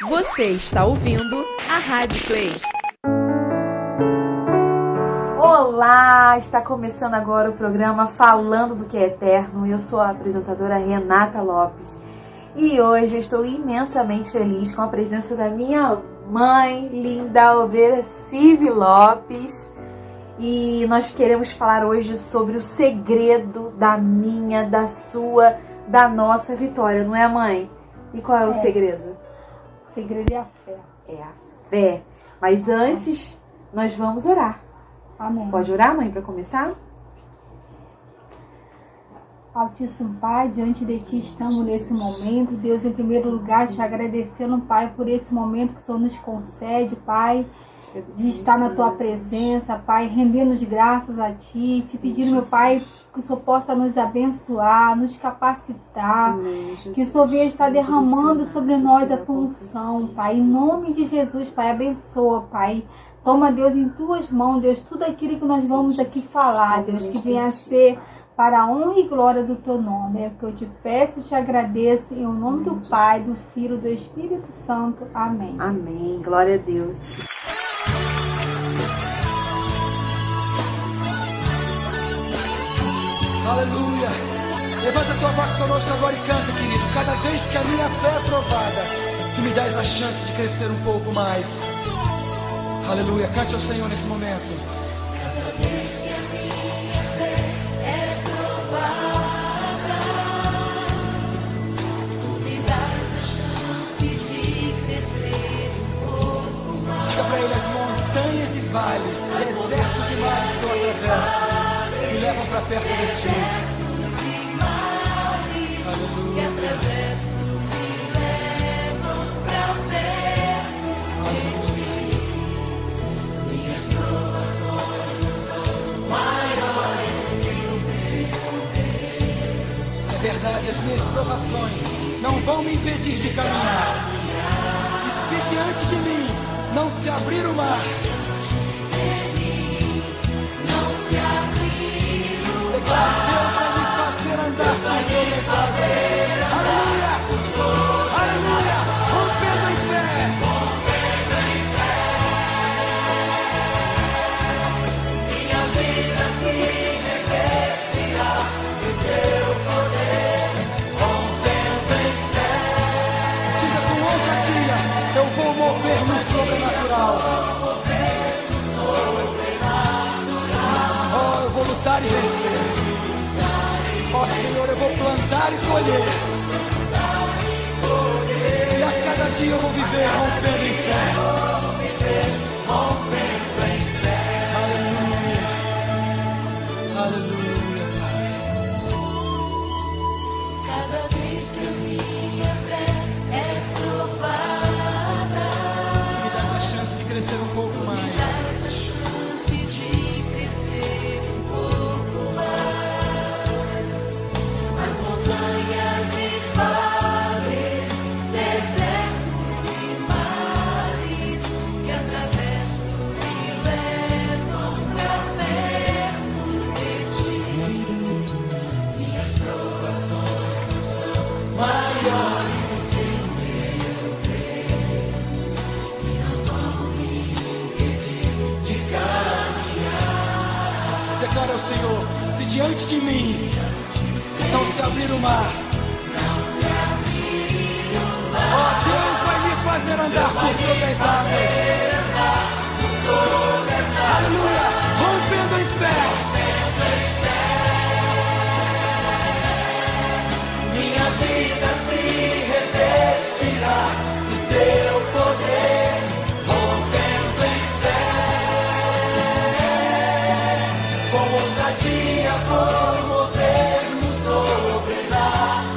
Você está ouvindo a Rádio Play. Olá, está começando agora o programa Falando do que é Eterno. Eu sou a apresentadora Renata Lopes e hoje eu estou imensamente feliz com a presença da minha mãe, linda obreira Civi Lopes. E nós queremos falar hoje sobre o segredo da minha, da sua, da nossa vitória, não é, mãe? E qual é o segredo? O segredo é a fé. É a fé. Mas antes, nós vamos orar. Amém. Pode orar, mãe, para começar? Altíssimo Pai, diante de Ti estamos nesse momento. Deus, em primeiro lugar, te agradecendo, Pai, por esse momento que o Senhor nos concede, Pai, de estar na Tua presença, Pai, rendendo-nos graças a Ti, te pedindo, meu Pai, que o Senhor possa nos abençoar, nos capacitar, que o Senhor venha estar derramando sobre nós a Tua unção, Pai, em nome de Jesus, Pai, abençoa, Pai. Toma, Deus, em Tuas mãos, Deus, tudo aquilo que nós vamos aqui falar, Deus, que venha a ser para a honra e glória do Teu nome. É o que eu te peço e te agradeço, em nome do Pai, do Filho e do Espírito Santo. Amém. Amém. Glória a Deus. Aleluia. Levanta a tua voz conosco agora e canta, querido. Cada vez que a minha fé é provada, Tu me dás a chance de crescer um pouco mais. Aleluia. Cante ao Senhor nesse momento. Cada vez que a minha fé é provada, Tu me dás a chance de crescer um pouco mais. Diga para Ele: as montanhas e vales, desertos e mares que eu atravesso, me levam para perto de Ti. Desertos e mares que atravesso me levam para perto de Ti. Minhas provações não são maiores do que o meu Deus. É verdade, as minhas provações não vão me impedir de caminhar. E se diante de mim não se abrir o mar, Não se abrir o declaro: Deus vai me fazer andar sobre as águas. Aleluia! Aleluia! Rompendo em fé. minha vida se revestirá do Teu poder, rompendo em fé. Diga com ousadia: eu vou mover no sobrenatural. Oh, eu vou lutar e vencer. Oh, Senhor, eu vou plantar e colher. E a cada dia eu vou viver rompendo em fé. Aleluia. Aleluia, Pai. Cada vez que a minha fé é provada, Me dás a chance de crescer um pouco mais. essa chance de crescer um pouco mais. As montanhas e vales, desertos e mares que atravesso me levam pra perto de Ti. Minhas provações não são maiores do que o meu Deus, e não vão me impedir de caminhar. Declara ao Senhor: se diante de mim não se abrir o mar, oh, Deus vai me fazer andar por sobre as águas. Aleluia. Rompendo em fé. Minha vida se revestirá do Teu poder, rompendo em fé. Com ousadia vou mover no sobrenatural.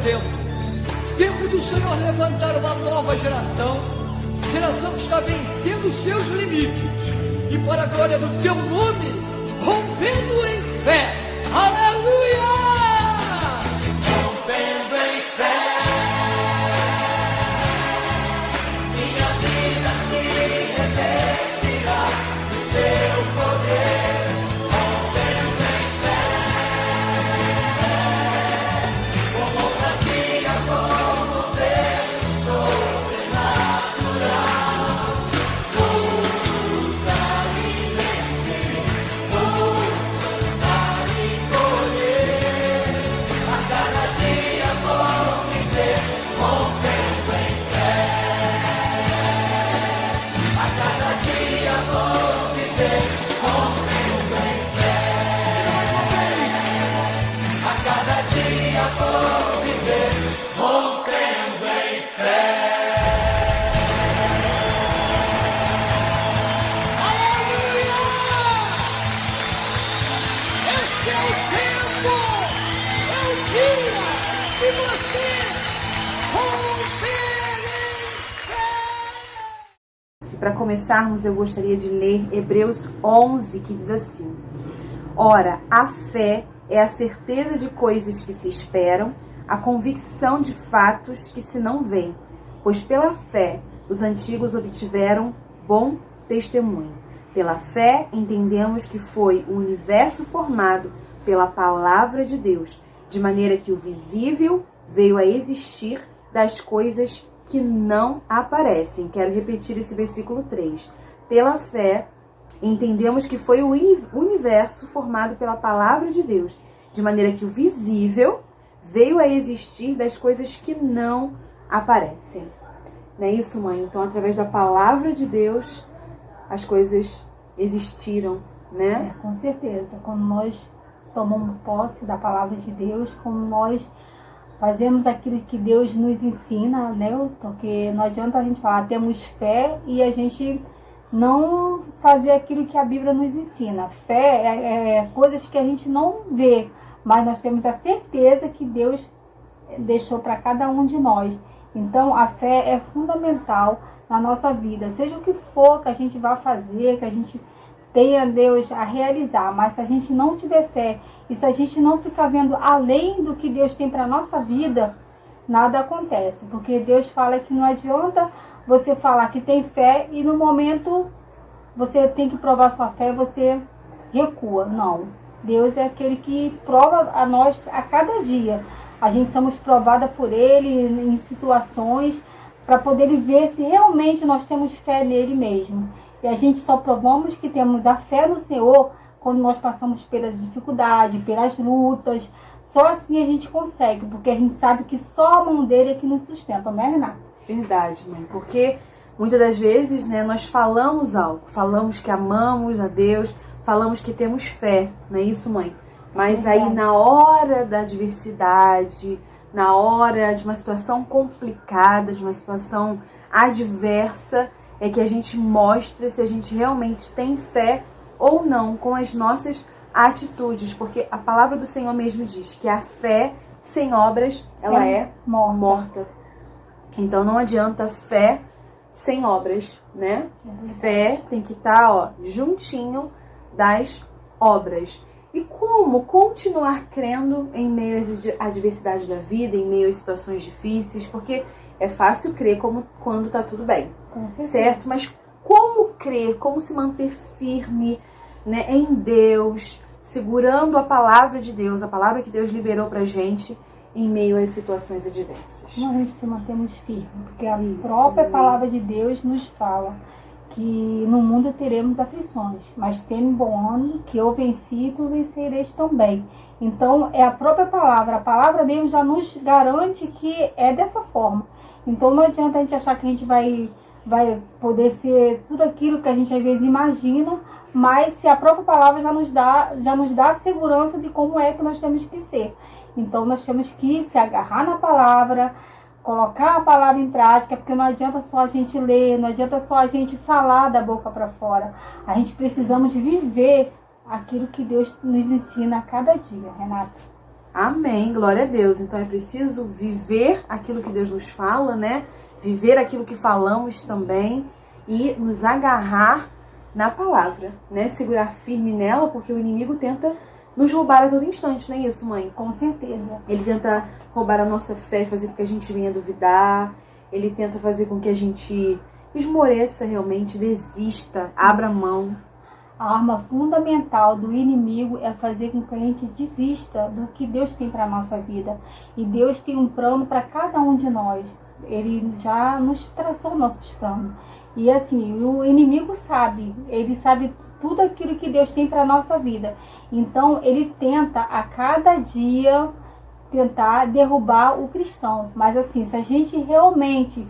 tempo. Tempo do Senhor levantar uma nova geração. Geração que está vencendo os seus limites. E para a glória do teu nome, rompendo em fé. Aleluia! Rompendo em fé. Minha vida se revestirá do teu poder. Rompendo em fé. Com ousadia, com poder sobrenatural. Vou lutar e vencer. Vou cantar e colher. A cada dia vou viver rompendo em fé. A cada dia vou viver rompendo em fé. A cada dia vou viver rompendo em fé. Aleluia! Esse é o tempo, é o dia de você romper em fé. Para começarmos, eu gostaria de ler Hebreus 11, que diz assim: Ora, a fé é a certeza de coisas que se esperam, a convicção de fatos que se não veem, pois pela fé os antigos obtiveram bom testemunho. Pela fé entendemos que foi o universo formado pela palavra de Deus, de maneira que o visível veio a existir das coisas que não aparecem. Quero repetir esse versículo 3. Pela fé entendemos que foi o universo formado pela palavra de Deus, de maneira que o visível veio a existir das coisas que não aparecem. Não é isso, mãe? Então, através da palavra de Deus, as coisas existiram, né? Com certeza. Quando nós tomamos posse da palavra de Deus, quando nós fazemos aquilo que Deus nos ensina, né? Porque não adianta a gente falar, temos fé e a gente não fazer aquilo que a Bíblia nos ensina. Fé é coisas que a gente não vê, mas nós temos a certeza que Deus deixou para cada um de nós. Então, a fé é fundamental na nossa vida, seja o que for que a gente vá fazer, que a gente tenha Deus a realizar, mas se a gente não tiver fé e se a gente não ficar vendo além do que Deus tem para a nossa vida, nada acontece. Porque Deus fala que não adianta você falar que tem fé e no momento você tem que provar sua fé, você recua. Não. Deus é aquele que prova a nós a cada dia. A gente somos provada por Ele em situações para poder ver se realmente nós temos fé nele mesmo. E a gente só provamos que temos a fé no Senhor quando nós passamos pelas dificuldades, pelas lutas. Só assim a gente consegue, porque a gente sabe que só a mão dele é que nos sustenta, não é, Renata? Verdade, mãe. Porque muitas das vezes, né, nós falamos algo, falamos que amamos a Deus, falamos que temos fé, não é isso, mãe? Mas aí na hora da adversidade, na hora de uma situação complicada, de uma situação adversa, é que a gente mostra se a gente realmente tem fé ou não com as nossas atitudes. Porque a palavra do Senhor mesmo diz que a fé sem obras, ela é morta. Então não adianta fé sem obras, né? Fé tem que estar, juntinho das obras. E como continuar crendo em meio às adversidades da vida, em meio às situações difíceis? Porque é fácil crer quando está tudo bem, certo? Mas como crer, como se manter firme, né, em Deus, segurando a palavra de Deus, a palavra que Deus liberou pra gente em meio às situações adversas? Nós se mantemos firmes, porque a própria palavra de Deus nos fala que no mundo teremos aflições, mas tem bom ânimo, que eu venci e tu vencereis também. Então é a própria palavra, a palavra mesmo já nos garante que é dessa forma. Então não adianta a gente achar que a gente vai poder ser tudo aquilo que a gente às vezes imagina, mas se a própria palavra já nos dá a segurança de como é que nós temos que ser. Então nós temos que se agarrar na palavra, colocar a palavra em prática, porque não adianta só a gente ler, não adianta só a gente falar da boca para fora. A gente precisamos viver aquilo que Deus nos ensina a cada dia, Renata. Amém, glória a Deus. Então é preciso viver aquilo que Deus nos fala, né? Viver aquilo que falamos também e nos agarrar na palavra, né? Segurar firme nela, porque o inimigo tenta nos roubar a todo instante, não é isso, mãe? Com certeza. Ele tenta roubar a nossa fé, fazer com que a gente venha duvidar. Ele tenta fazer com que a gente esmoreça realmente, desista, abra mão. A arma fundamental do inimigo é fazer com que a gente desista do que Deus tem para a nossa vida. E Deus tem um plano para cada um de nós. Ele já nos traçou nossos planos. E assim, o inimigo sabe, ele sabe tudo aquilo que Deus tem para a nossa vida. Então, ele tenta a cada dia tentar derrubar o cristão. Mas assim, se a gente realmente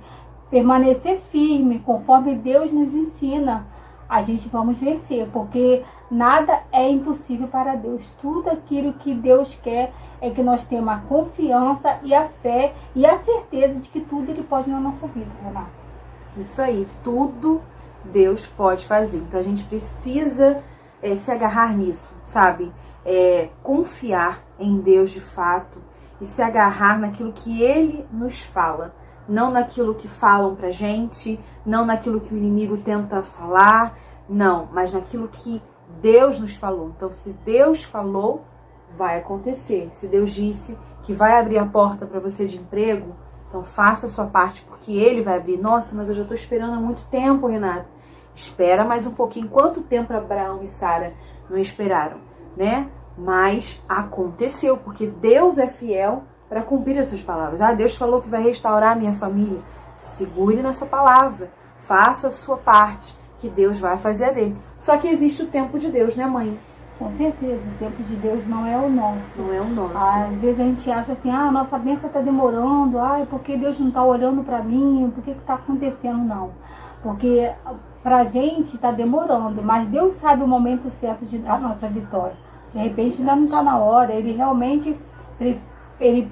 permanecer firme, conforme Deus nos ensina, a gente vamos vencer, porque nada é impossível para Deus. Tudo aquilo que Deus quer é que nós tenhamos a confiança e a fé e a certeza de que tudo Ele pode na nossa vida, Renata. Isso aí, tudo Deus pode fazer. Então a gente precisa se agarrar nisso, sabe? Confiar em Deus de fato e se agarrar naquilo que Ele nos fala. Não naquilo que falam pra gente, não naquilo que o inimigo tenta falar, não, mas naquilo que Deus nos falou. Então, se Deus falou, vai acontecer. Se Deus disse que vai abrir a porta para você de emprego, então faça a sua parte, porque Ele vai abrir. Nossa, mas eu já estou esperando há muito tempo, Renata. Espera mais um pouquinho. Quanto tempo Abraão e Sara não esperaram, né? Mas aconteceu, porque Deus é fiel para cumprir as suas palavras. Deus falou que vai restaurar a minha família. Segure nessa palavra. Faça a sua parte, que Deus vai fazer a dele. Só que existe o tempo de Deus, né, mãe? Com certeza, o tempo de Deus não é o nosso. Não é o nosso. Às vezes a gente acha assim, a nossa bênção está demorando, porque Deus não está olhando para mim, por que está acontecendo? Não. Porque pra gente está demorando, mas Deus sabe o momento certo de dar a nossa vitória. De repente ainda não está na hora, Ele realmente...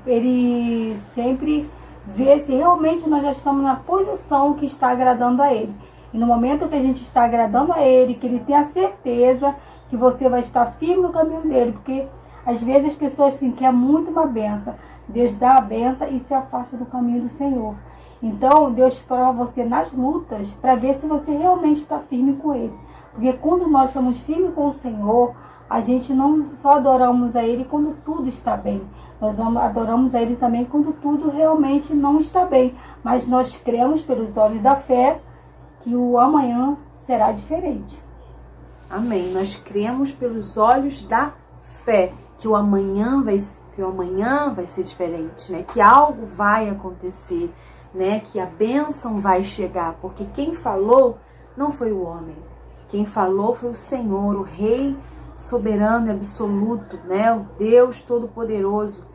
Ele sempre vê se realmente nós já estamos na posição que está agradando a Ele. E no momento que a gente está agradando a Ele, que Ele tem a certeza que você vai estar firme no caminho dele. Porque às vezes as pessoas assim, querem muito uma benção. Deus dá a benção e se afasta do caminho do Senhor. Então Deus prova você nas lutas para ver se você realmente está firme com Ele. Porque quando nós estamos firmes com o Senhor, a gente não só adoramos a Ele quando tudo está bem. Nós adoramos a Ele também quando tudo realmente não está bem. Mas nós cremos pelos olhos da fé que o amanhã será diferente. Amém. Nós cremos pelos olhos da fé que o amanhã vai ser diferente, né? Que algo vai acontecer, né? Que a bênção vai chegar. Porque quem falou não foi o homem. Quem falou foi o Senhor, o Rei soberano e absoluto, né? O Deus Todo-Poderoso,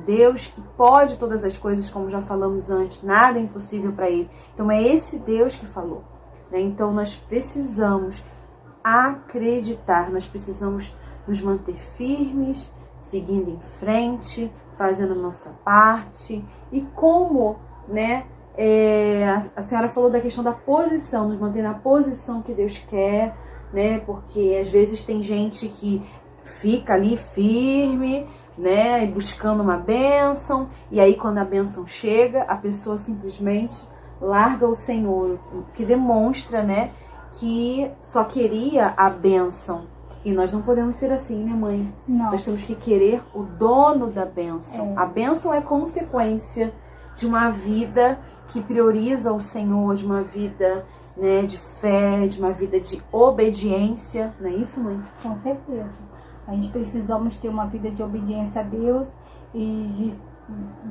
Deus que pode todas as coisas, como já falamos antes, nada é impossível para Ele. Então é esse Deus que falou, né? Então nós precisamos acreditar, nós precisamos nos manter firmes, seguindo em frente, fazendo a nossa parte. E como, né? A senhora falou da questão da posição, nos manter na posição que Deus quer, né? Porque às vezes tem gente que fica ali firme, né? Buscando uma bênção, e aí quando a bênção chega, a pessoa simplesmente larga o Senhor, o que demonstra, né? Que só queria a bênção. E nós não podemos ser assim, né, mãe? Não. Nós temos que querer o dono da bênção. A bênção é consequência de uma vida que prioriza o Senhor, de uma vida, né, de fé, de uma vida de obediência. Não é isso, mãe? Com certeza. A gente precisamos ter uma vida de obediência a Deus e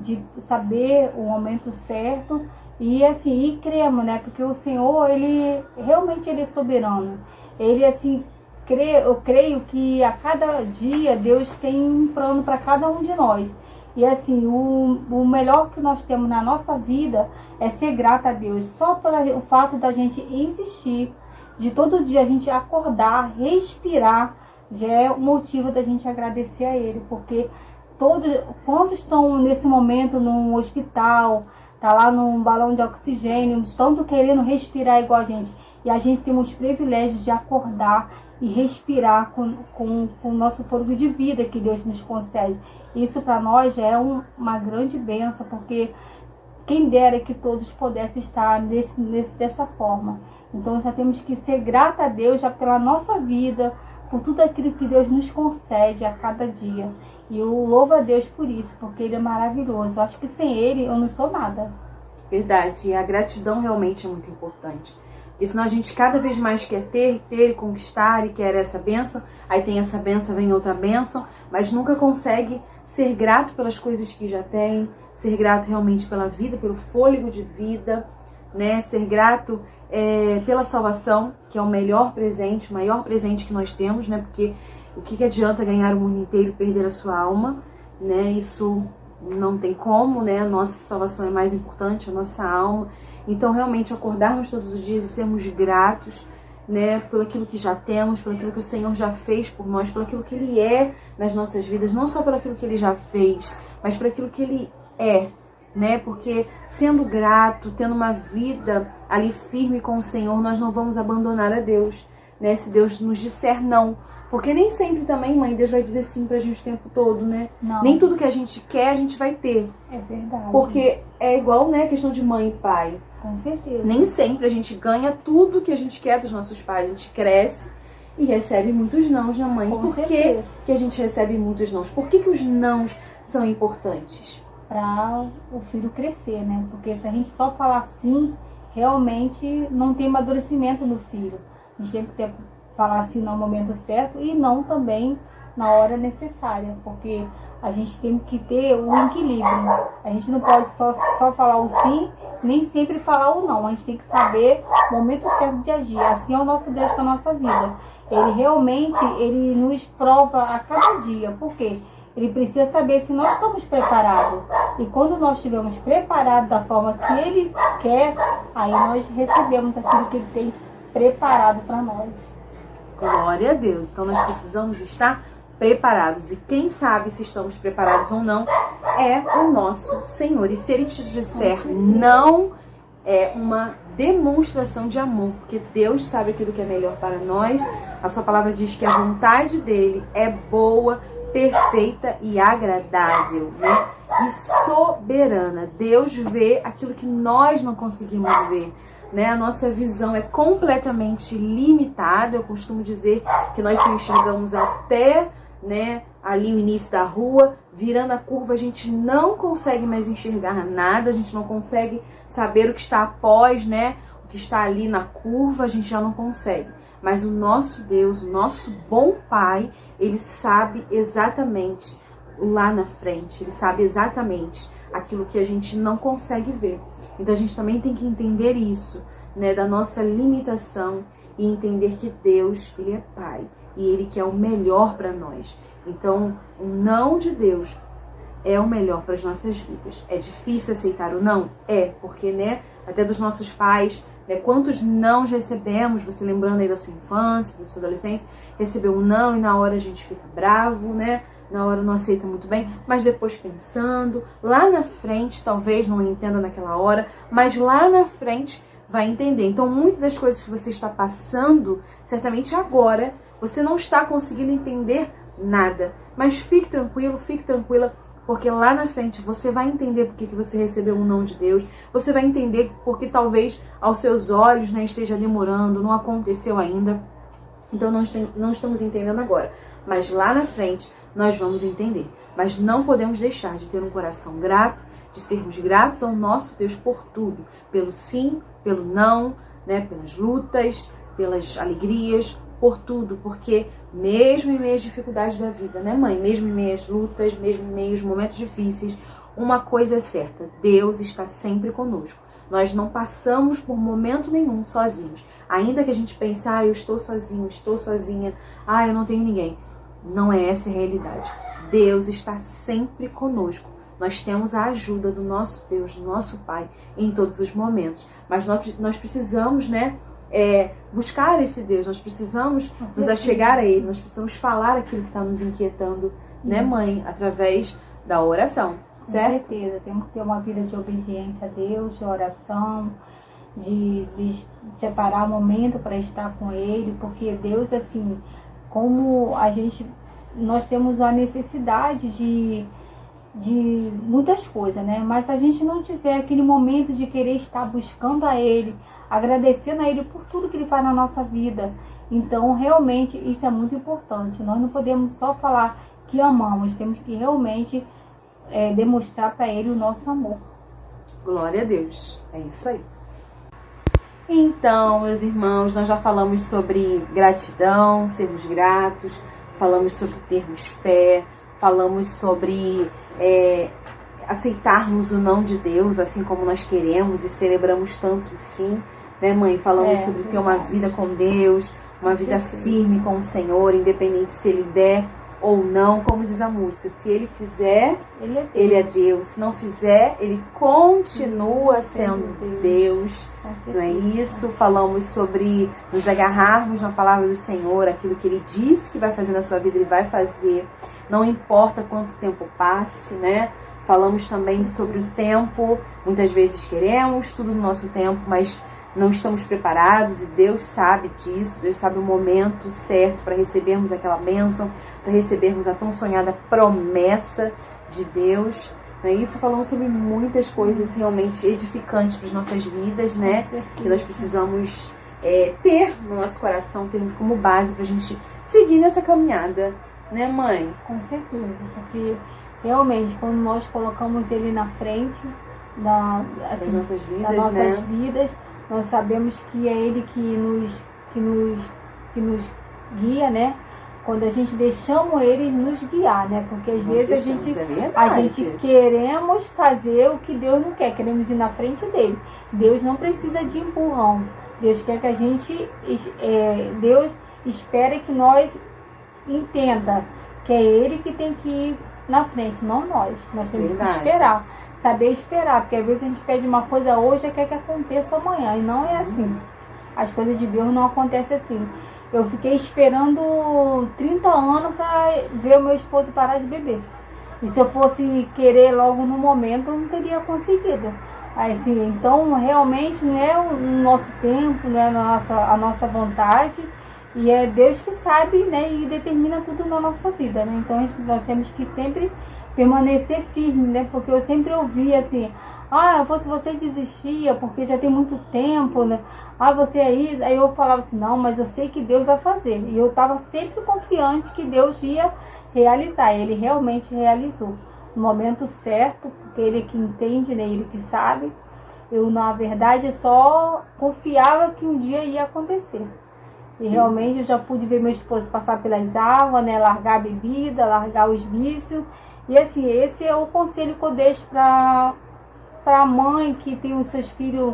de saber o momento certo e assim, e cremos, né? Porque o Senhor, Ele realmente Ele é soberano. Ele assim, eu creio que a cada dia Deus tem um plano para cada um de nós. E assim, o melhor que nós temos na nossa vida é ser grata a Deus. Só pelo fato da gente existir, de todo dia a gente acordar, respirar, já é o motivo da gente agradecer a Ele. Porque quantos estão nesse momento no hospital, tá lá num balão de oxigênio, tanto querendo respirar igual a gente. E a gente tem os privilégios de acordar e respirar com o nosso fôlego de vida que Deus nos concede. Isso para nós já é uma grande bênção, porque quem dera que todos pudessem estar dessa forma. Então já temos que ser grata a Deus já pela nossa vida, por tudo aquilo que Deus nos concede a cada dia. E eu louvo a Deus por isso, porque Ele é maravilhoso. Eu acho que sem Ele eu não sou nada. Verdade, e a gratidão realmente é muito importante. Porque senão a gente cada vez mais quer ter e conquistar e quer essa bênção. Aí tem essa bênção, vem outra bênção, mas nunca consegue ser grato pelas coisas que já tem, ser grato realmente pela vida, pelo fôlego de vida, né? Ser grato pela salvação, que é o melhor presente, o maior presente que nós temos, né? Porque o que adianta ganhar o mundo inteiro e perder a sua alma, né? Isso não tem como, né? A nossa salvação é mais importante, a nossa alma. Então, realmente, acordarmos todos os dias e sermos gratos, né? Por aquilo que já temos, por aquilo que o Senhor já fez por nós, por aquilo que Ele é nas nossas vidas, não só por aquilo que Ele já fez, mas por aquilo que Ele é, né? Porque sendo grato, tendo uma vida ali firme com o Senhor, nós não vamos abandonar a Deus, né? Se Deus nos disser não. Porque nem sempre também, mãe, Deus vai dizer sim pra gente o tempo todo, né? Não. Nem tudo que a gente quer, a gente vai ter. É verdade. Porque é igual, né, a questão de mãe e pai. Com certeza. Nem sempre a gente ganha tudo que a gente quer dos nossos pais. A gente cresce e recebe muitos nãos, né, mãe? Com Por que certeza. que a gente recebe muitos nãos? Por que os nãos são importantes? Para o filho crescer, né? Porque se a gente só falar sim, realmente não tem amadurecimento no filho. A gente tem que falar assim no momento certo e não também na hora necessária, porque a gente tem que ter um equilíbrio. A gente não pode só falar o sim, nem sempre falar o não. A gente tem que saber o momento certo de agir. Assim é o nosso Deus com a nossa vida. Ele realmente, Ele nos prova a cada dia. Por quê? Ele precisa saber se nós estamos preparados. E quando nós estivermos preparados da forma que Ele quer, aí nós recebemos aquilo que Ele tem preparado para nós. Glória a Deus. Então nós precisamos estar preparados. E quem sabe se estamos preparados ou não é o nosso Senhor. E se Ele te disser não, é uma demonstração de amor. Porque Deus sabe aquilo que é melhor para nós. A sua palavra diz que a vontade dEle é boa, perfeita e agradável, né? E soberana. Deus vê aquilo que nós não conseguimos ver, né? A nossa visão é completamente limitada. Eu costumo dizer que nós só enxergamos até, né, ali o início da rua. Virando a curva, a gente não consegue mais enxergar nada. A gente não consegue saber o que está após, né? O que está ali na curva, a gente já não consegue. Mas o nosso Deus, o nosso bom Pai, Ele sabe exatamente lá na frente. Ele sabe exatamente aquilo que a gente não consegue ver. Então a gente também tem que entender isso, né, da nossa limitação e entender que Deus, Ele é Pai e Ele quer o melhor para nós. Então o não de Deus é o melhor para as nossas vidas. É difícil aceitar o não? É, porque, né, até dos nossos pais, né, quantos nãos recebemos, você lembrando aí da sua infância, da sua adolescência, recebeu um não e na hora a gente fica bravo, né? Na hora não aceita muito bem, mas depois pensando, lá na frente, talvez não entenda naquela hora, mas lá na frente vai entender. Então, muitas das coisas que você está passando, certamente agora, você não está conseguindo entender nada. Mas fique tranquilo, fique tranquila, porque lá na frente você vai entender por que você recebeu um não de Deus. Você vai entender porque talvez aos seus olhos, né, esteja demorando, não aconteceu ainda. Então, não estamos entendendo agora. Mas lá na frente nós vamos entender. Mas não podemos deixar de ter um coração grato, de sermos gratos ao nosso Deus por tudo. Pelo sim, pelo não, né, pelas lutas, pelas alegrias, por tudo. Porque mesmo em meio às dificuldades da vida, né, mãe? Mesmo em meio às lutas, mesmo em meio aos momentos difíceis, uma coisa é certa: Deus está sempre conosco. Nós não passamos por momento nenhum sozinhos. Ainda que a gente pense, eu estou sozinho, estou sozinha, eu não tenho ninguém. Não é essa a realidade. Deus está sempre conosco. Nós temos a ajuda do nosso Deus, do nosso Pai, em todos os momentos. Mas nós precisamos, né, buscar esse Deus. Nós precisamos nos achegar a Ele. Nós precisamos falar aquilo que está nos inquietando, né, mãe? Através da oração, certo? Com certeza. Temos que ter uma vida de obediência a Deus, de oração, de separar o momento para estar com Ele, porque Deus, assim, como nós temos a necessidade de muitas coisas, né? Mas se a gente não tiver aquele momento de querer estar buscando a Ele, agradecendo a Ele por tudo que Ele faz na nossa vida, então realmente isso é muito importante. Nós não podemos só falar que amamos, temos que realmente demonstrar para Ele o nosso amor. Glória a Deus, é isso aí. Então, meus irmãos, nós já falamos sobre gratidão, sermos gratos, falamos sobre termos fé, falamos sobre aceitarmos o não de Deus, assim como nós queremos e celebramos tanto sim, né, mãe? Falamos sobre ter uma vida com Deus, uma vida firme com o Senhor, independente se Ele der ou não, como diz a música, se Ele fizer, Ele é Deus, se não fizer, Ele continua sendo Deus, não é isso? Falamos sobre nos agarrarmos na palavra do Senhor, aquilo que Ele disse que vai fazer na sua vida, Ele vai fazer, não importa quanto tempo passe, né? Falamos também sobre o tempo, muitas vezes queremos tudo no nosso tempo, mas não estamos preparados e Deus sabe disso, Deus sabe o momento certo para recebermos aquela bênção, para recebermos a tão sonhada promessa de Deus. Não é isso? Falamos sobre muitas coisas realmente edificantes para as nossas vidas, né? Que nós precisamos ter no nosso coração, termos como base para a gente seguir nessa caminhada, né, mãe? Com certeza, porque realmente quando nós colocamos Ele na frente das nossas vidas, nós sabemos que é Ele que nos guia, né? Quando a gente deixamos Ele nos guiar, né? Porque às vezes a gente queremos fazer o que Deus não quer, queremos ir na frente dele. Deus não precisa de empurrão. Deus quer que a gente, Deus espera que nós entenda que é Ele que tem que ir na frente, não nós. Nós temos que esperar. Saber esperar, porque às vezes a gente pede uma coisa hoje e quer que aconteça amanhã, e não é assim. As coisas de Deus não acontecem assim. Eu fiquei esperando 30 anos para ver o meu esposo parar de beber. E se eu fosse querer logo no momento, eu não teria conseguido. Assim, então, realmente, não é o nosso tempo, não é a nossa vontade, e é Deus que sabe, né, e determina tudo na nossa vida, né? Então, nós temos que sempre permanecer firme, né? Porque eu sempre ouvi assim, se você desistia, porque já tem muito tempo, né? Você aí eu falava assim, não, mas eu sei que Deus vai fazer. E eu estava sempre confiante que Deus ia realizar. Ele realmente realizou no momento certo, porque Ele que entende, né? Ele que sabe. Eu, na verdade, só confiava que um dia ia acontecer. E realmente eu já pude ver meu esposo passar pelas águas, né? Largar a bebida, largar os vícios. E assim, esse é o conselho que eu deixo para a mãe que tem os seus filhos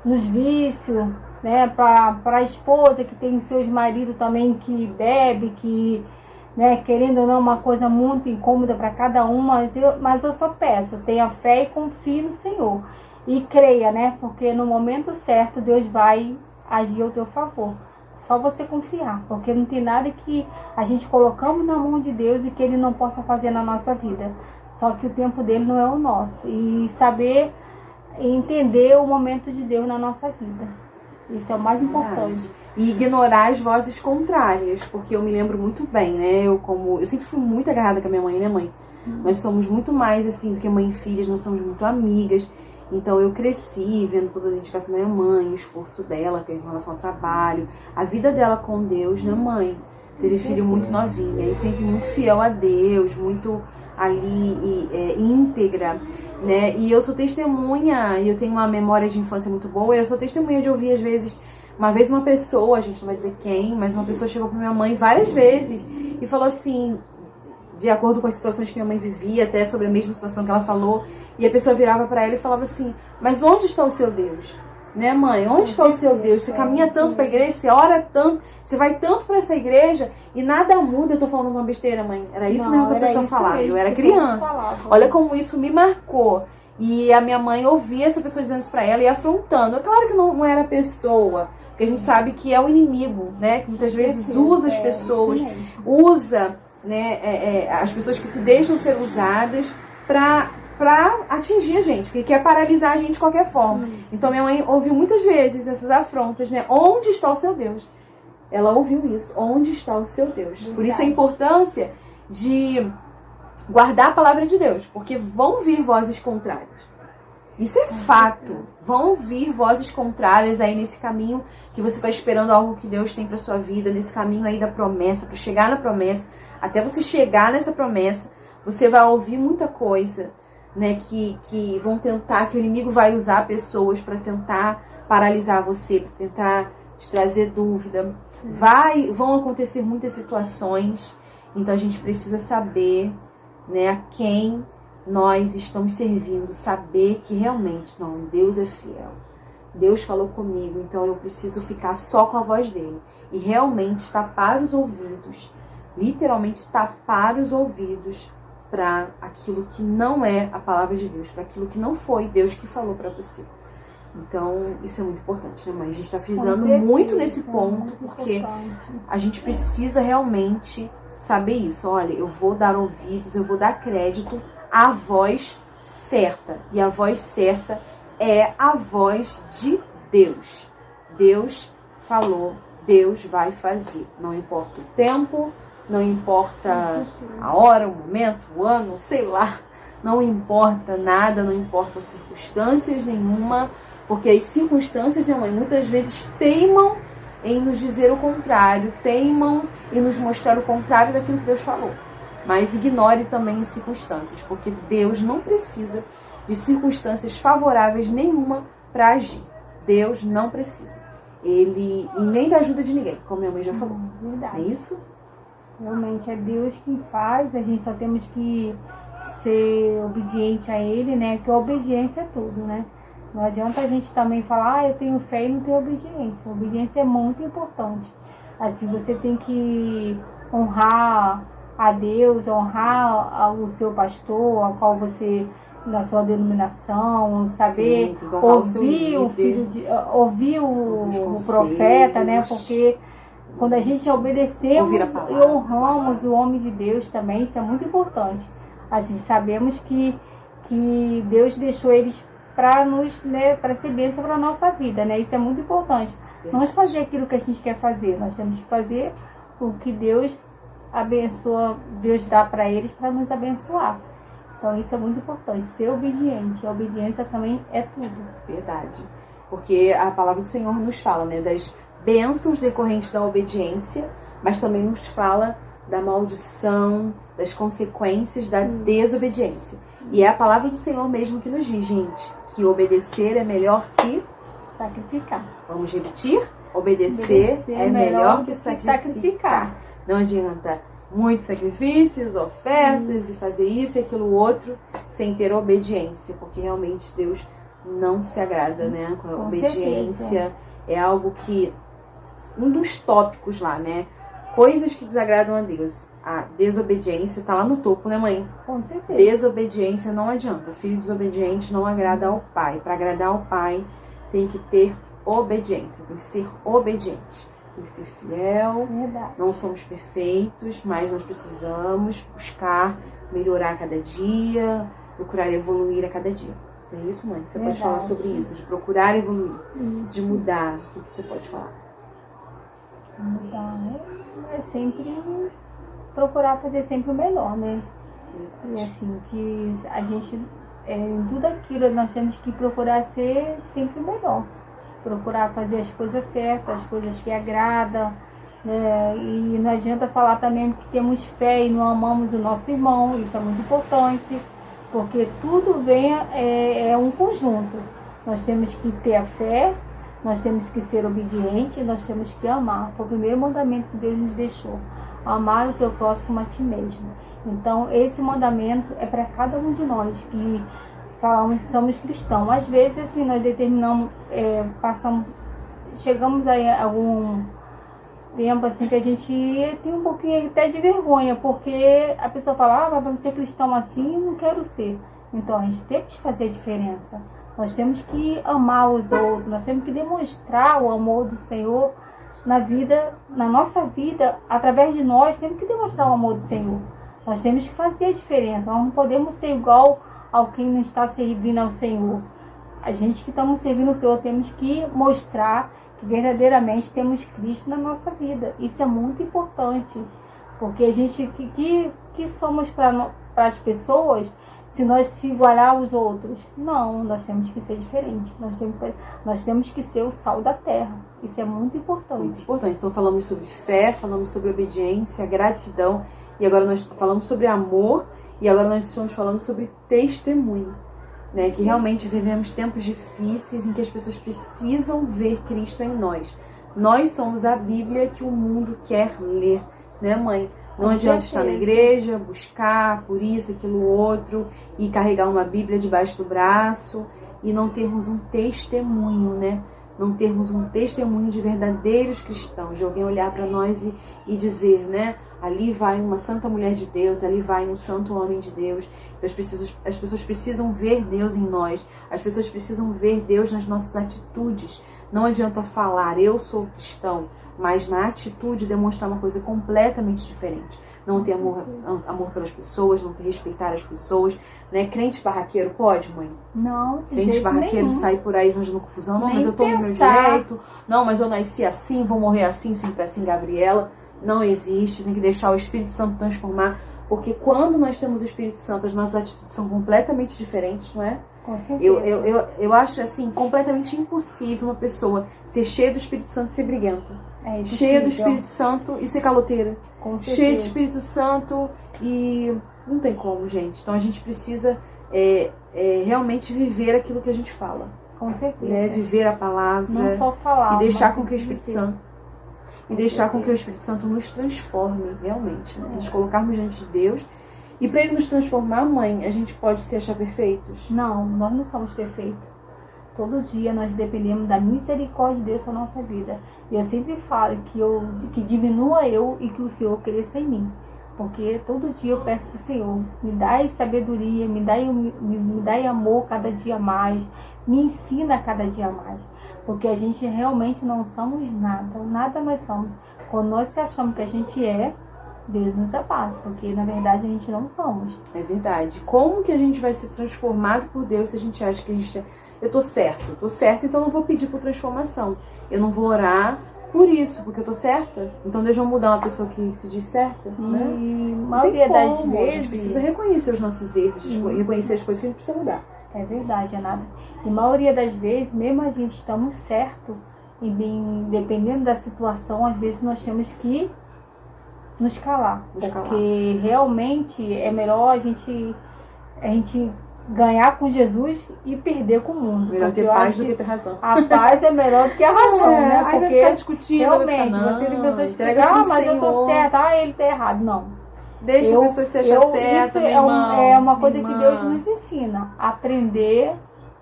nos vícios, né? Para a esposa que tem seus maridos também que bebe, que, né, querendo ou não, uma coisa muito incômoda para cada um, mas eu só peço, tenha fé e confie no Senhor. E creia, né? Porque no momento certo Deus vai agir ao teu favor. Só você confiar, porque não tem nada que a gente colocamos na mão de Deus e que Ele não possa fazer na nossa vida. Só que o tempo dele não é o nosso. E saber entender o momento de Deus na nossa vida. Isso é o mais importante. E ignorar as vozes contrárias, porque eu me lembro muito bem, né? Eu sempre fui muito agarrada com a minha mãe, né, mãe? Nós somos muito mais assim do que mãe e filhas, nós somos muito amigas. Então eu cresci vendo toda a dedicação da minha mãe, o esforço dela em relação ao trabalho, a vida dela com Deus, né, mãe? Teve filho muito novinha e sempre muito fiel a Deus, muito ali íntegra, né? E eu sou testemunha, e eu tenho uma memória de infância muito boa, e eu sou testemunha de ouvir às vezes, uma vez uma pessoa, a gente não vai dizer quem, mas uma pessoa chegou pra minha mãe várias vezes e falou assim, de acordo com as situações que minha mãe vivia, até sobre a mesma situação que ela falou, e a pessoa virava para ela e falava assim, mas onde está o seu Deus? Né, mãe? Onde está o seu Deus? Você caminha tanto para a igreja, você ora tanto, você vai tanto para essa igreja e nada muda. Eu tô falando uma besteira, mãe? Era isso mesmo que a pessoa falava. Eu era criança. Olha como isso me marcou. E a minha mãe ouvia essa pessoa dizendo isso para ela e afrontando. É claro que não era a pessoa, porque a gente sabe que é o inimigo, né? Que muitas vezes usa as pessoas, usa, né, as pessoas que se deixam ser usadas para para atingir a gente, porque quer paralisar a gente de qualquer forma. Isso. Então minha mãe ouviu muitas vezes essas afrontas, né? Onde está o seu Deus? Ela ouviu isso. Onde está o seu Deus? Por isso a importância de guardar a palavra de Deus, porque vão vir vozes contrárias. Isso é fato. Vão vir vozes contrárias aí nesse caminho que você está esperando algo que Deus tem para sua vida, nesse caminho aí da promessa, para chegar na promessa. Até você chegar nessa promessa, você vai ouvir muita coisa, né, que vão tentar, que o inimigo vai usar pessoas para tentar paralisar você, para tentar te trazer dúvida. Vão acontecer muitas situações, então a gente precisa saber, né, a quem nós estamos servindo, saber que realmente, não, Deus é fiel. Deus falou comigo, então eu preciso ficar só com a voz dele. E realmente tapar os ouvidos, literalmente tapar os ouvidos para aquilo que não é a palavra de Deus, para aquilo que não foi Deus que falou para você. Então, isso é muito importante, né, mãe? A gente está frisando muito nesse ponto, porque a gente precisa realmente saber isso. Olha, eu vou dar ouvidos, eu vou dar crédito à voz certa. E a voz certa é a voz de Deus. Deus falou, Deus vai fazer. Não importa o tempo, não importa a hora, o momento, o ano, sei lá. Não importa nada, não importa circunstâncias nenhuma, porque as circunstâncias, né, mãe, muitas vezes teimam em nos dizer o contrário, teimam em nos mostrar o contrário daquilo que Deus falou. Mas ignore também as circunstâncias, porque Deus não precisa de circunstâncias favoráveis nenhuma para agir. Deus não precisa. E nem da ajuda de ninguém, como minha mãe já falou. Verdade. É isso? Realmente é Deus quem faz, a gente só temos que ser obediente a Ele, né? Que a obediência é tudo, né? Não adianta a gente também falar, eu tenho fé e não tenho obediência. A obediência é muito importante. Assim, você tem que honrar a Deus, honrar o seu pastor, a qual você, na sua denominação, saber ouvir o filho de, ouvir o profeta, né? Porque quando a gente obedecemos e honramos o homem de Deus também, isso é muito importante. Assim, sabemos que Deus deixou eles para nos, né, para ser bênção para a nossa vida, né? Isso é muito importante. Não fazer aquilo que a gente quer fazer, nós temos que fazer o que Deus abençoa, Deus dá para eles para nos abençoar. Então isso é muito importante, ser obediente. A obediência também é tudo. Verdade. Porque a palavra do Senhor nos fala, né, das bênçãos decorrentes da obediência, mas também nos fala da maldição, das consequências da desobediência. E é a palavra do Senhor mesmo que nos diz, gente, que obedecer é melhor que sacrificar. Vamos repetir? Obedecer é melhor que sacrificar. Não adianta muitos sacrifícios, ofertas, e fazer isso e aquilo outro sem ter obediência, porque realmente Deus não se agrada, né, com a obediência. Certeza. É algo que, um dos tópicos lá, né, coisas que desagradam a Deus. A desobediência tá lá no topo, né, mãe? Com certeza. Desobediência não adianta. Filho desobediente não agrada ao pai. Para agradar ao pai, tem que ter obediência, tem que ser obediente, tem que ser fiel. Verdade. Não somos perfeitos, mas nós precisamos buscar melhorar a cada dia, procurar evoluir a cada dia. É isso, mãe? Você pode falar sobre isso, de procurar evoluir, de mudar. O que você pode falar? Mudar é sempre procurar fazer sempre o melhor, né? E assim, que a gente, em tudo aquilo, nós temos que procurar ser sempre o melhor. Procurar fazer as coisas certas, as coisas que agradam, né? E não adianta falar também que temos fé e não amamos o nosso irmão, isso é muito importante, porque tudo vem, é um conjunto. Nós temos que ter a fé, nós temos que ser obedientes, nós temos que amar. Foi o primeiro mandamento que Deus nos deixou. Amar o teu próximo como a ti mesmo. Então, esse mandamento é para cada um de nós que falamos que somos cristãos. Às vezes, assim, nós determinamos, chegamos a algum tempo assim que a gente tem um pouquinho até de vergonha, porque a pessoa fala, mas vamos ser cristão assim, não quero ser. Então, a gente tem que fazer a diferença. Nós temos que amar os outros, nós temos que demonstrar o amor do Senhor na nossa vida, através de nós, temos que demonstrar o amor do Senhor. Nós temos que fazer a diferença, nós não podemos ser igual alguém não está servindo ao Senhor. A gente que estamos servindo ao Senhor temos que mostrar que verdadeiramente temos Cristo na nossa vida. Isso é muito importante, porque a gente que somos para as pessoas, se nós se igualar aos outros, não, nós temos que ser diferentes, nós temos que ser o sal da terra. Isso é muito importante. Muito importante. Então falamos sobre fé, falamos sobre obediência, gratidão, e agora nós falamos sobre amor, e agora nós estamos falando sobre testemunho, né? Que realmente vivemos tempos difíceis em que as pessoas precisam ver Cristo em nós. Nós somos a Bíblia que o mundo quer ler, né, mãe? Não adianta estar na igreja, buscar por isso, aquilo, outro, e carregar uma Bíblia debaixo do braço e não termos um testemunho, né? Não termos um testemunho de verdadeiros cristãos, de alguém olhar para nós e dizer, né? Ali vai uma santa mulher de Deus, ali vai um santo homem de Deus. Então as pessoas precisam ver Deus em nós, as pessoas precisam ver Deus nas nossas atitudes. Não adianta falar, eu sou cristão, mas na atitude demonstrar uma coisa completamente diferente. Não ter amor pelas pessoas, não ter respeitar as pessoas, né? Crente barraqueiro pode, mãe? Não, de Crente jeito barraqueiro nenhum. sai por aí arranjando confusão. Não, Nem mas eu tô no meu pensar. direito. Não, mas eu nasci assim, vou morrer assim, sempre assim, Gabriela. Não existe, tem que deixar o Espírito Santo transformar. Porque quando nós temos o Espírito Santo, as nossas atitudes são completamente diferentes, não é? Com certeza. Eu acho assim, completamente impossível uma pessoa ser cheia do Espírito Santo e ser briguenta. É Cheia do impossível. Espírito Santo e ser caloteira. Com Cheia certeza. do Espírito Santo e não tem como, gente. Então a gente precisa realmente viver aquilo que a gente fala, Com certeza. né? Viver a palavra Não só falar. e deixar mas com que o Espírito viver. Santo com que o Espírito Santo nos transforme realmente, né? Nos colocarmos diante de Deus. E para ele nos transformar, mãe, a gente pode se achar perfeitos? Não, nós não somos perfeitos. Todo dia nós dependemos da misericórdia de Deus na nossa vida. E eu sempre falo que diminua eu e que o Senhor cresça em mim. Porque todo dia eu peço para o Senhor, me dai sabedoria, me dai amor cada dia mais, me ensina cada dia mais. Porque a gente realmente não somos nada, nada nós somos. Quando nós achamos que a gente é, Deus nos abate, porque na verdade a gente não somos. É verdade. Como que a gente vai ser transformado por Deus se a gente acha que a gente eu tô certo, então eu não vou pedir por transformação. Eu não vou orar por isso, porque eu tô certa. Então Deus vai mudar uma pessoa que se diz certa, né? E Não maioria tem das como. vezes A gente precisa reconhecer os nossos erros, reconhecer as coisas que a gente precisa mudar. É verdade, é nada. E maioria das vezes, mesmo a gente estamos certo, e dependendo da situação, às vezes nós temos que nos calar. Porque realmente é melhor a gente ganhar com Jesus e perder com o mundo. Melhor Porque ter eu paz acho do que ter razão. a paz é melhor do que a razão, né? Aí vai Porque ficar discutindo, realmente, vai ficar, você tem não, pessoas que entrega ficam, pro mas eu tô Senhor. certa, ele tá errado. Não. Deixa a pessoa se achar certa, isso meu é irmão, uma coisa minha que irmã. Deus nos ensina. Aprender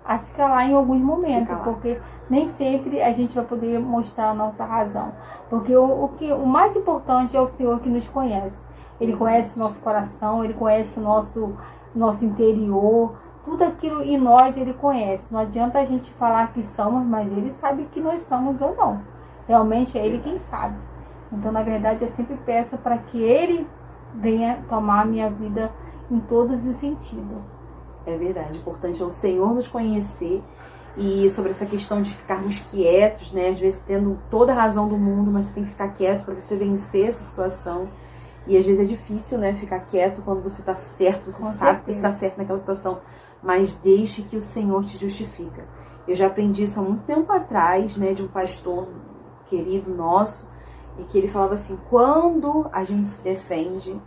a se calar em alguns momentos. calar. Porque nem sempre a gente vai poder mostrar a nossa razão. Porque o mais importante é o Senhor que nos conhece. Ele conhece o nosso coração, Ele conhece o nosso interior. Tudo aquilo em nós Ele conhece. Não adianta a gente falar que somos, mas Ele sabe que nós somos ou não. Realmente é Ele quem sabe. Então, na verdade, eu sempre peço para que Ele venha tomar a minha vida em todos os sentidos. É verdade, o importante é o Senhor nos conhecer. E sobre essa questão de ficarmos quietos, né? Às vezes tendo toda a razão do mundo, mas você tem que ficar quieto para você vencer essa situação. E às vezes é difícil, né? Ficar quieto quando você está certo, você Com sabe que certeza. está certo naquela situação. Mas deixe que o Senhor te justifica. Eu já aprendi isso há muito tempo atrás, né? De um pastor querido nosso, e que ele falava assim: quando a gente se defende,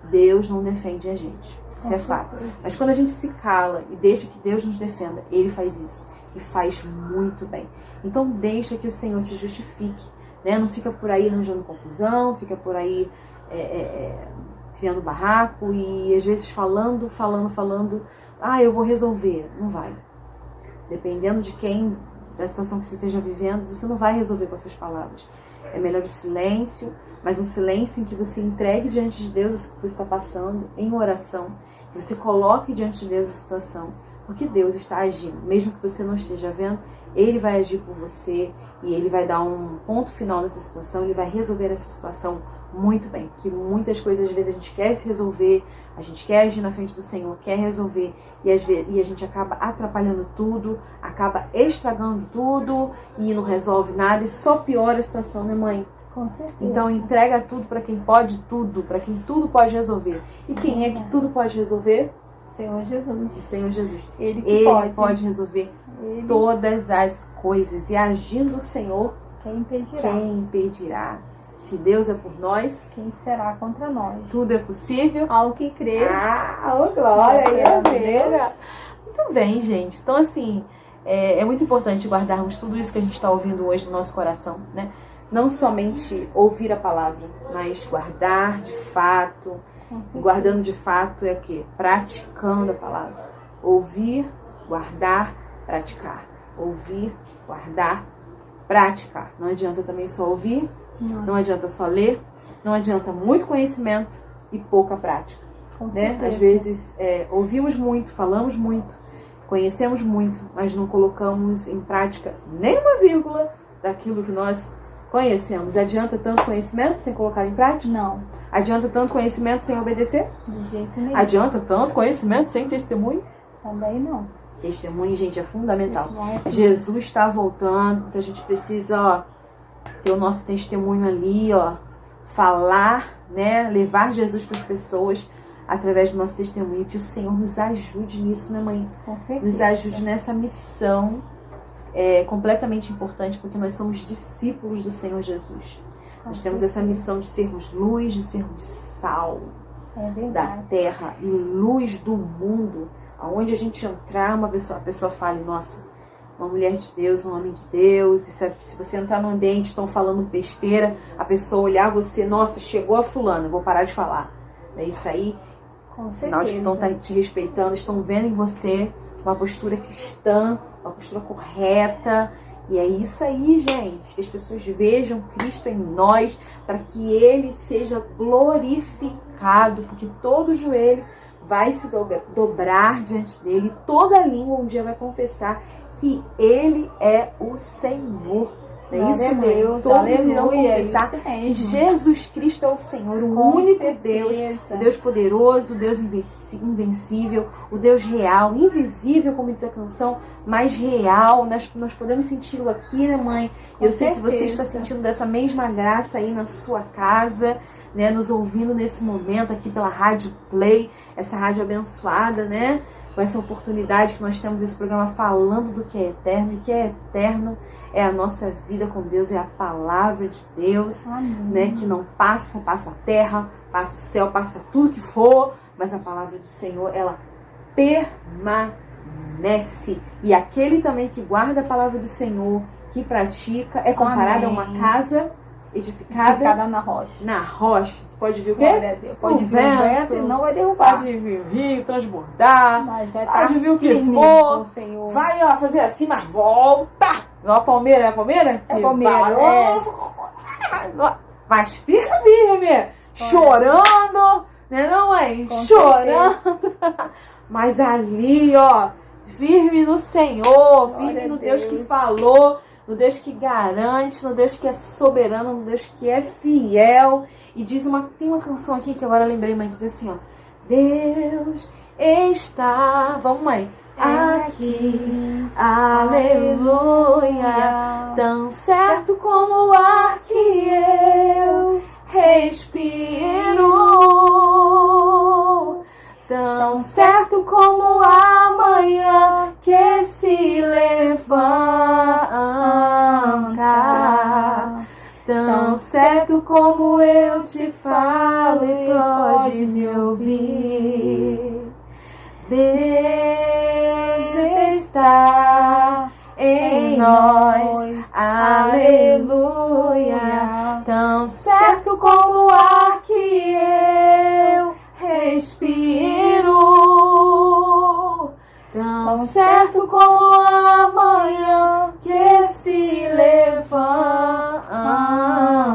Deus não defende a gente. Isso é fato. Mas quando a gente se cala e deixa que Deus nos defenda, Ele faz isso. E faz muito bem. Então deixa que o Senhor te justifique, né? Não fica por aí arranjando confusão, fica por aí criando barraco e às vezes falando, eu vou resolver. Não vai. Dependendo de quem, da situação que você esteja vivendo, você não vai resolver com as suas palavras. É melhor o silêncio, mas um silêncio em que você entregue diante de Deus o que você está passando, em oração, que você coloque diante de Deus a situação, porque Deus está agindo. Mesmo que você não esteja vendo, Ele vai agir por você e Ele vai dar um ponto final nessa situação, Ele vai resolver essa situação muito bem, que muitas coisas às vezes a gente quer se resolver, a gente quer agir na frente do Senhor, quer resolver, e a gente acaba atrapalhando tudo, acaba estragando tudo e não resolve nada e só piora a situação, né, mãe? Com certeza. Então entrega tudo para quem pode tudo, para quem tudo pode resolver. E quem é que tudo pode resolver? Senhor Jesus. O Senhor Jesus. Ele que Ele pode resolver Ele, todas as coisas. E agindo o Senhor, quem impedirá? quem impedirá? Se Deus é por nós, Quem será contra nós? tudo é possível. Ao que crê. Ô glória, Glória a amiga. Muito bem, gente. Então, assim, é muito importante guardarmos tudo isso que a gente está ouvindo hoje no nosso coração, né? Não somente ouvir a palavra, mas guardar de fato. E guardando de fato é o quê? Praticando a palavra. Ouvir, guardar, praticar. Ouvir, guardar, praticar. Não adianta também só ouvir, não adianta só ler, não adianta muito conhecimento e pouca prática. Com Né? certeza. Às vezes ouvimos muito, falamos muito, conhecemos muito, mas não colocamos em prática nem uma vírgula daquilo que nós conhecemos. Adianta tanto conhecimento sem colocar em prática? Não, Adianta tanto conhecimento sem obedecer? de jeito nenhum. Adianta tanto conhecimento sem testemunho? Também não. Testemunho, gente, é fundamental. Testemunho é tudo. Jesus está voltando, então a gente precisa ter o nosso testemunho ali, falar, né? Levar Jesus para as pessoas através do nosso testemunho. Que o Senhor nos ajude nisso, né, mãe? Com certeza. Nos ajude nessa missão completamente importante, porque nós somos discípulos do Senhor Jesus. Nós temos essa missão de sermos luz, de sermos sal É da verdade. terra e luz do mundo. Aonde a gente entrar, a pessoa fale, nossa, uma mulher de Deus, um homem de Deus. E se você entrar num ambiente, estão falando besteira, a pessoa olhar você, nossa, chegou a fulana, vou parar de falar. É isso aí, Com sinal de que certeza. estão te respeitando, estão vendo em você uma postura cristã, uma postura correta. E é isso aí, gente, que as pessoas vejam Cristo em nós, para que Ele seja glorificado, porque todo joelho vai se dobrar diante dele, toda língua um dia vai confessar que Ele é o Senhor. É Glória isso, a mãe? Deus, Todos irão aleluia, confessar isso que mesmo. Jesus Cristo é o Senhor, o Com único certeza. Deus, o Deus poderoso, o Deus invencível, o Deus real, invisível, como diz a canção, mas real. Nós podemos senti-lo aqui, né, mãe? Com Eu sei que você certeza. está sentindo dessa mesma graça aí na sua casa, né, nos ouvindo nesse momento aqui pela Rádio Play, essa rádio abençoada, né? Com essa oportunidade que nós temos esse programa falando do que é eterno, e que é eterno é a nossa vida com Deus, é a palavra de Deus, Amém. né? Que não passa a terra, passa o céu, passa tudo que for, mas a palavra do Senhor, ela permanece. E aquele também que guarda a palavra do Senhor, que pratica, é comparado a uma Amém. casa edificada Ficada na rocha. na rocha. Pode vir o quê? Glória a Deus. Pode O vir o vento e não vai derrubar. Pode vir o rio, transbordar. Mas vai Pode estar vir o que firme for. com o Senhor. Vai, fazer assim, mas volta. Igual a Palmeira, é a Palmeira? É Que Palmeira, balança. Mas fica firme, chorando, né não, mãe? Com Chorando. Mas ali, firme no Senhor, firme Glória a no Deus que Deus. falou, no Deus que garante, no Deus que é soberano, no Deus que é fiel. E tem uma canção aqui que agora eu lembrei, mãe, que diz assim, Deus está, vamos, mãe, aqui, aleluia, tão certo como o ar que eu respiro, tão certo como a manhã que se levanta, tão certo como eu te falo e podes me ouvir. Deus está em nós, aleluia, tão certo como o ar que eu respiro, tão certo como a manhã que se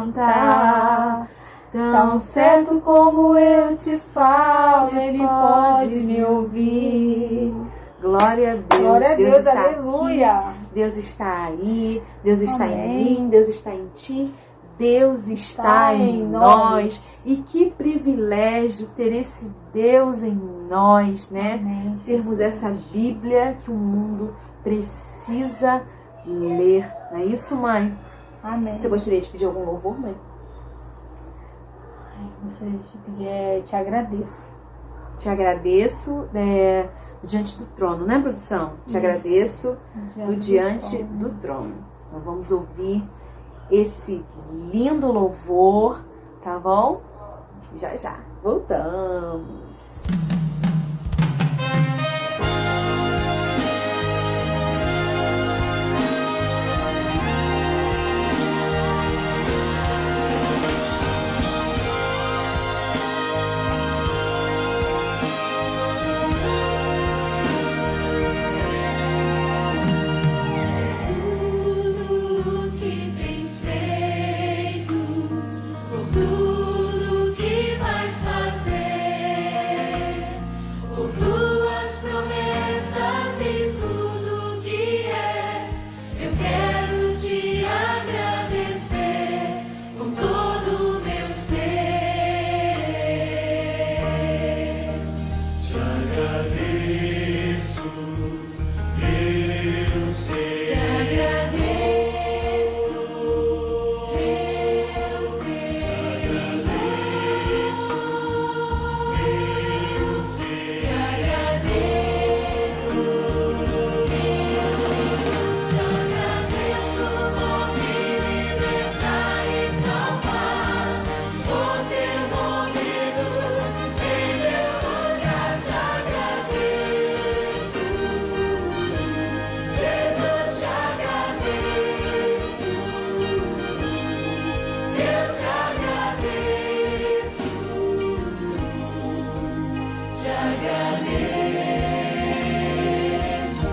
levanta, tão certo como eu te falo, Ele pode me ouvir. Glória a Deus. Glória a Deus, está aleluia. aqui, Deus está aí, Deus está Amém. em mim, Deus está em ti, Deus está em nós. E que privilégio ter esse Deus em nós, né? Amém. Sermos essa Bíblia que o mundo precisa ler. Não é isso, mãe? Amém. Você gostaria de pedir algum louvor, mãe? Gostaria de te pedir, te agradeço. Te agradeço diante do trono, né, produção? Te Isso. agradeço do diante trono. do trono. Então vamos ouvir esse lindo louvor, tá bom? Já já voltamos. Tudo que tens feito, por tudo que vais fazer, por tuas promessas e tudo que és, eu quero te agradecer com todo o meu ser. Te agradeço, eu sei. Te agradeço, eu sei. Te agradeço, eu sei. Te agradeço, te agradeço por me libertar e salvar, por ter morrido em meu lugar. Te agradeço, Jesus, te agradeço, eu te agradeço, te agradeço.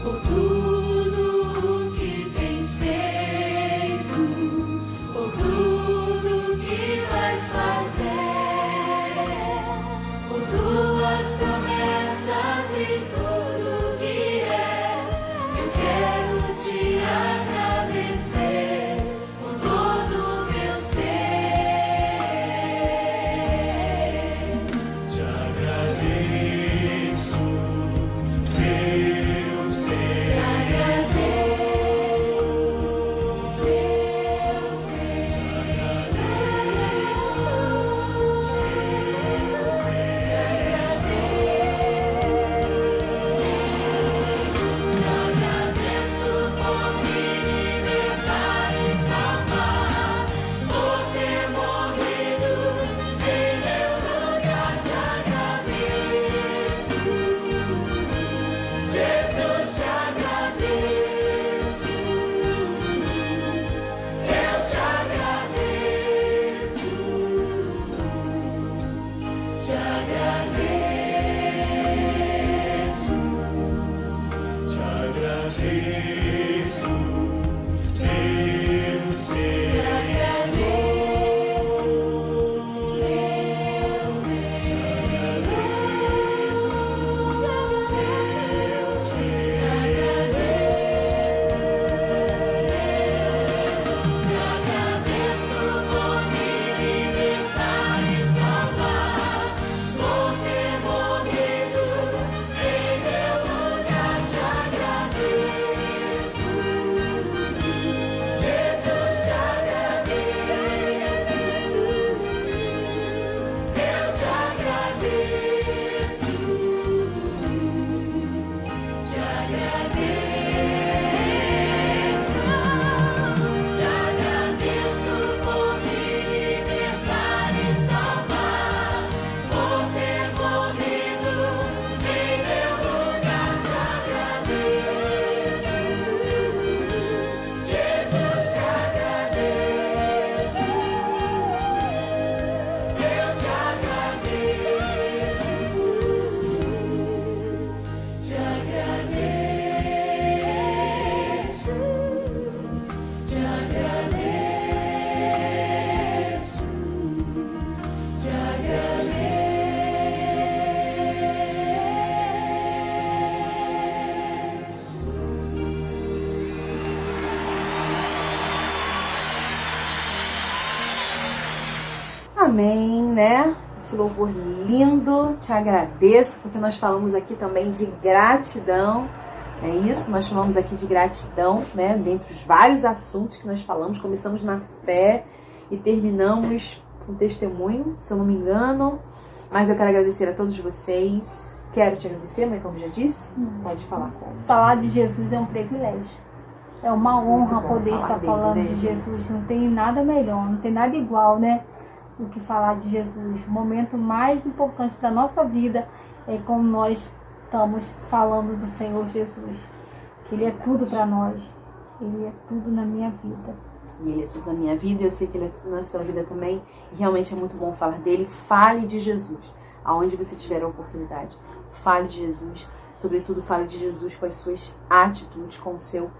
Por tudo que tens feito, por tudo que vais fazer, por tuas promessas e tudo que és, eu quero te agradecer com todo o meu Amém, né? Esse louvor lindo, te agradeço, porque nós falamos aqui também de gratidão. É isso, nós falamos aqui de gratidão, né? Dentre os vários assuntos que nós falamos, começamos na fé e terminamos com testemunho, se eu não me engano. Mas eu quero agradecer a todos vocês. Quero te agradecer, mãe, como já disse. Pode falar como. Falar de Jesus é um privilégio. É uma honra poder estar falando de Jesus. Não tem nada melhor, não tem nada igual, né? Do que falar de Jesus. O momento mais importante da nossa vida é quando nós estamos falando do Senhor Jesus. Que Ele é tudo para nós. Ele é tudo na minha vida. E Ele é tudo na minha vida, eu sei que Ele é tudo na sua vida também. E realmente é muito bom falar dele. Fale de Jesus, aonde você tiver a oportunidade. Fale de Jesus, sobretudo fale de Jesus com as suas atitudes, com o seu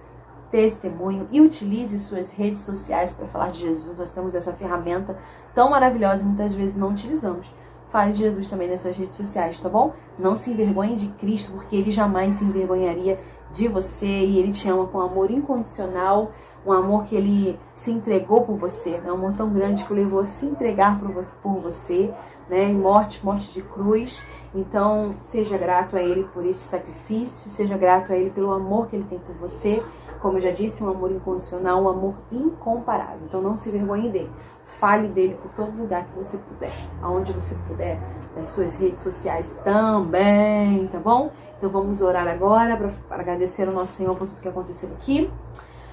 testemunho. E utilize suas redes sociais para falar de Jesus. Nós temos essa ferramenta tão maravilhosa e muitas vezes não utilizamos. Fale de Jesus também nas suas redes sociais, tá bom? Não se envergonhe de Cristo, porque Ele jamais se envergonharia de você. E Ele te ama com amor incondicional, um amor que Ele se entregou por você, né? Um amor tão grande que o levou a se entregar por você, né? Em morte de cruz. Então, seja grato a Ele por esse sacrifício, seja grato a Ele pelo amor que Ele tem por você. Como eu já disse, um amor incondicional, um amor incomparável. Então, não se envergonhe dele. Fale dele por todo lugar que você puder, aonde você puder, nas suas redes sociais também, tá bom? Então vamos orar agora para agradecer ao nosso Senhor por tudo que aconteceu aqui.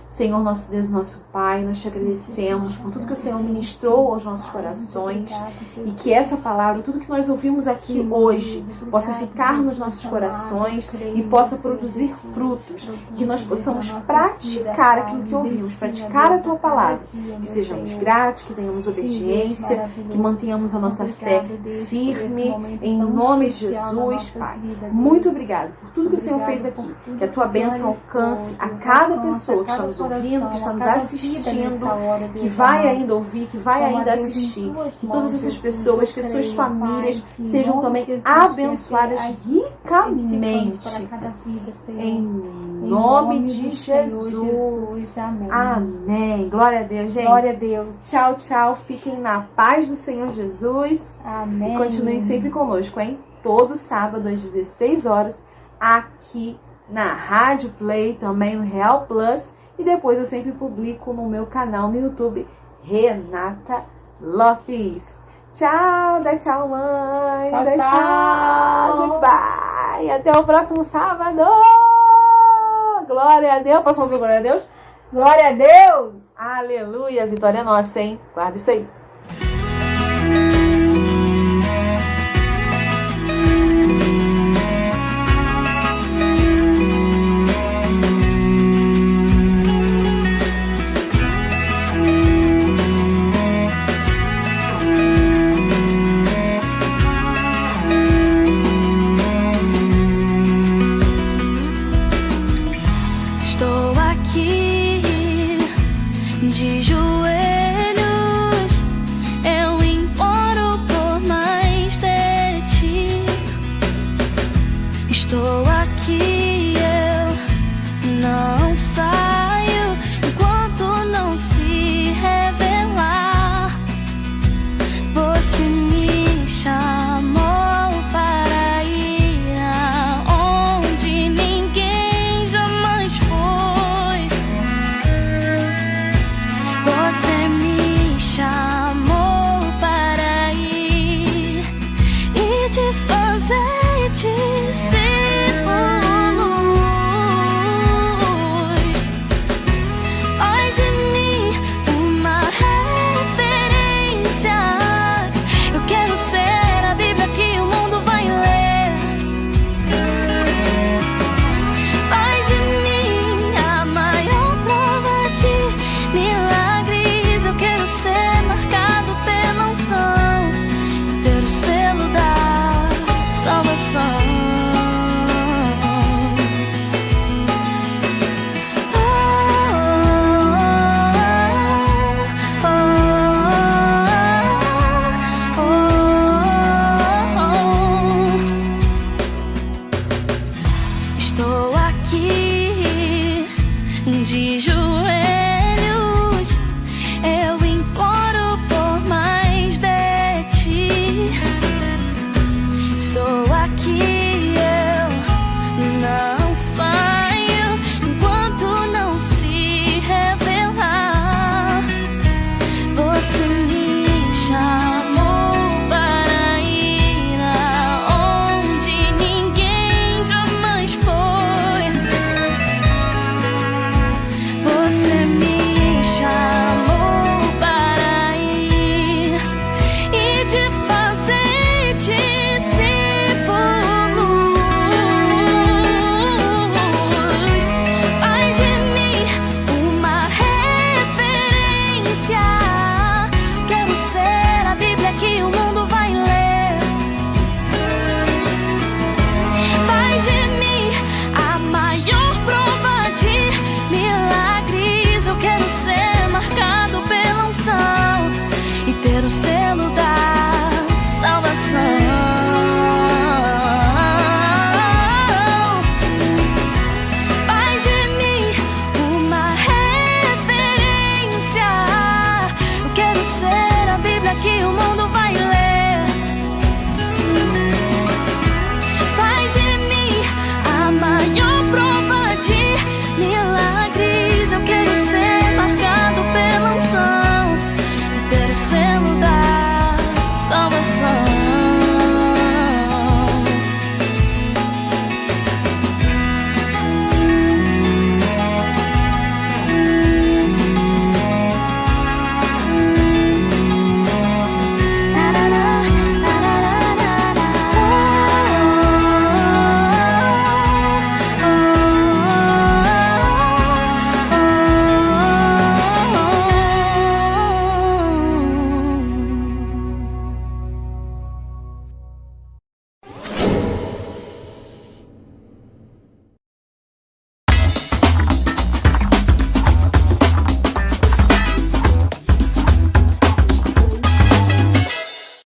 Senhor, nosso Deus, nosso Pai, nós te agradecemos por tudo que o Senhor ministrou aos nossos corações e que essa palavra, tudo que nós ouvimos aqui hoje, possa ficar nos nossos corações e possa produzir frutos, que nós possamos praticar aquilo que ouvimos, praticar a Tua palavra, que sejamos gratos, que tenhamos obediência, que mantenhamos a nossa fé firme, em nome de Jesus, Pai. Muito obrigado por tudo que o Senhor fez aqui, que a Tua bênção alcance a cada pessoa que está nos ouvindo, que está nos assistindo, que vai ainda ouvir, que vai ainda assistir, que todas essas pessoas, que as suas famílias sejam também abençoadas ricamente, em nome de Jesus. Amém. Glória a Deus, gente. Glória a Deus. Tchau, tchau. Fiquem na paz do Senhor Jesus. Amém. E continuem sempre conosco, hein? Todo sábado às 16 horas, aqui na Rádio Play, também no Real Plus. E depois eu sempre publico no meu canal no YouTube, Renata Lopes. Tchau, dá tchau, mãe. Tchau, dá tchau. Goodbye. Até o próximo sábado. Glória a Deus. Posso ouvir glória a Deus? Glória a Deus. Aleluia. A vitória é nossa, hein? Guarda isso aí. Estou aqui de joelhos, eu imploro por mais de ti. Estou aqui, eu não saio enquanto não se revelar. Você me chamou para ir aonde ninguém jamais foi. Você que o mundo vai ler. Faz de mim a maior prova de milagres. Eu quero ser marcado pela unção e ter o céu